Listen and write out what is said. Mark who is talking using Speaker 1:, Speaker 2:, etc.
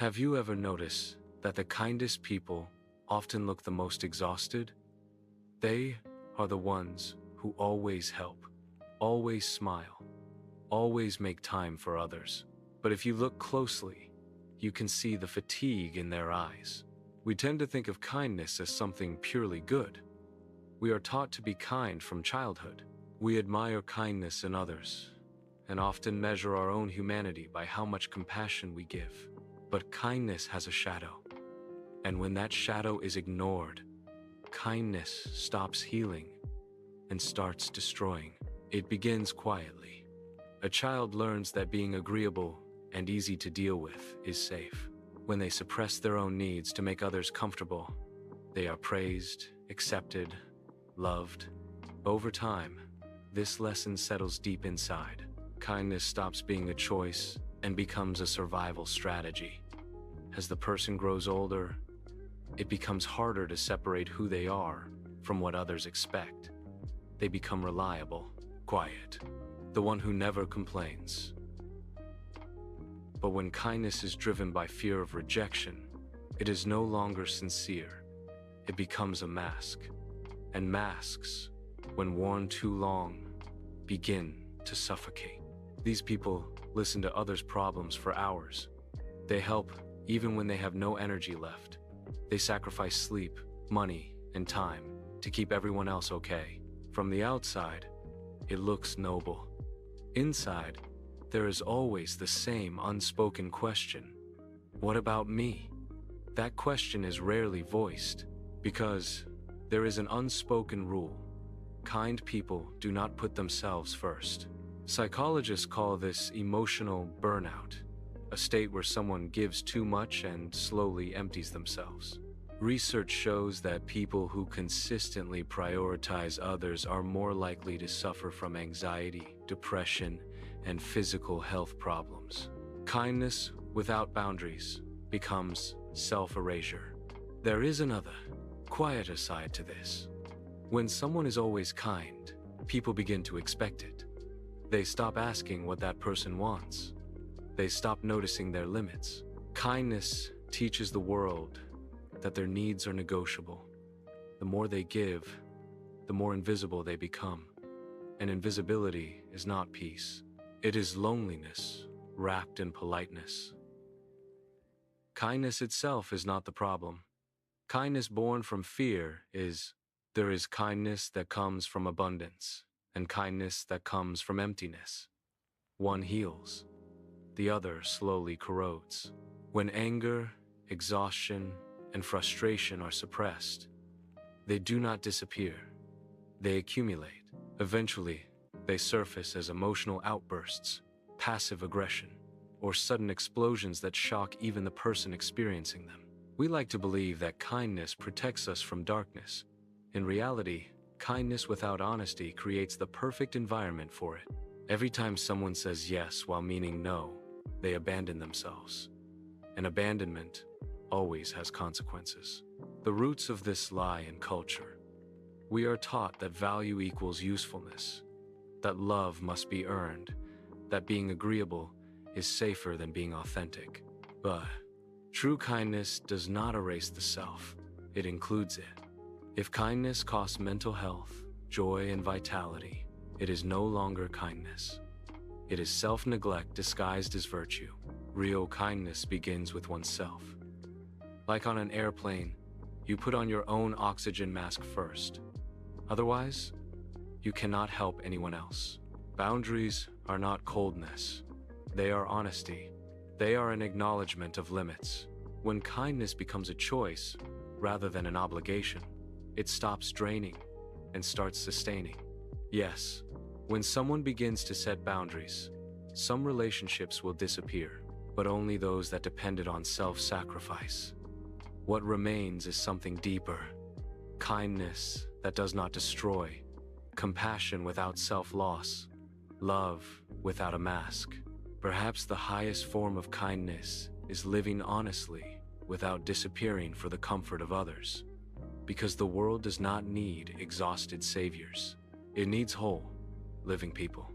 Speaker 1: Have you ever noticed that the kindest people often look the most exhausted? They are the ones who always help, always smile, always make time for others. But if you look closely, you can see the fatigue in their eyes. We tend to think of kindness as something purely good. We are taught to be kind from childhood. We admire kindness in others, and often measure our own humanity by how much compassion we give. But kindness has a shadow, and when that shadow is ignored, kindness stops healing and starts destroying. It begins quietly. A child learns that being agreeable and easy to deal with is safe. When they suppress their own needs to make others comfortable, they are praised, accepted, loved. Over time, this lesson settles deep inside. Kindness stops being a choice and becomes a survival strategy. As the person grows older, it becomes harder to separate who they are from what others expect. They become reliable, quiet, the one who never complains. But when kindness is driven by fear of rejection, it is no longer sincere. It becomes a mask. And masks, when worn too long, begin to suffocate. These people listen to others' problems for hours. They help even when they have no energy left. They sacrifice sleep, money, and time to keep everyone else okay. From the outside, it looks noble. Inside, there is always the same unspoken question. What about me? That question is rarely voiced because there is an unspoken rule. Kind people do not put themselves first. Psychologists call this emotional burnout, a state where someone gives too much and slowly empties themselves. Research shows that people who consistently prioritize others are more likely to suffer from anxiety, depression, and physical health problems. Kindness without boundaries becomes self-erasure. There is another, quieter side to this. When someone is always kind, people begin to expect it. They stop asking what that person wants. They stop noticing their limits. Kindness teaches the world that their needs are negotiable. The more they give, the more invisible they become. And invisibility is not peace. It is loneliness wrapped in politeness. Kindness itself is not the problem. Kindness born from fear is, there is kindness that comes from abundance, and kindness that comes from emptiness. One heals, the other slowly corrodes. When anger, exhaustion, and frustration are suppressed, they do not disappear. They accumulate. Eventually, they surface as emotional outbursts, passive aggression, or sudden explosions that shock even the person experiencing them. We like to believe that kindness protects us from darkness. In reality, kindness without honesty creates the perfect environment for it. Every time someone says yes while meaning no, they abandon themselves. And abandonment always has consequences. The roots of this lie in culture. We are taught that value equals usefulness, that love must be earned, that being agreeable is safer than being authentic. But true kindness does not erase the self, it includes it. If kindness costs mental health, joy, and vitality, it is no longer kindness. It is self-neglect disguised as virtue. Real kindness begins with oneself. Like on an airplane, you put on your own oxygen mask first. Otherwise, you cannot help anyone else. Boundaries are not coldness. They are honesty. They are an acknowledgement of limits. When kindness becomes a choice rather than an obligation, it stops draining and starts sustaining. Yes, when someone begins to set boundaries, some relationships will disappear, but only those that depended on self-sacrifice. What remains is something deeper. Kindness that does not destroy, compassion without self-loss, love without a mask. Perhaps the highest form of kindness is living honestly without disappearing for the comfort of others. Because the world does not need exhausted saviors. It needs whole, living people.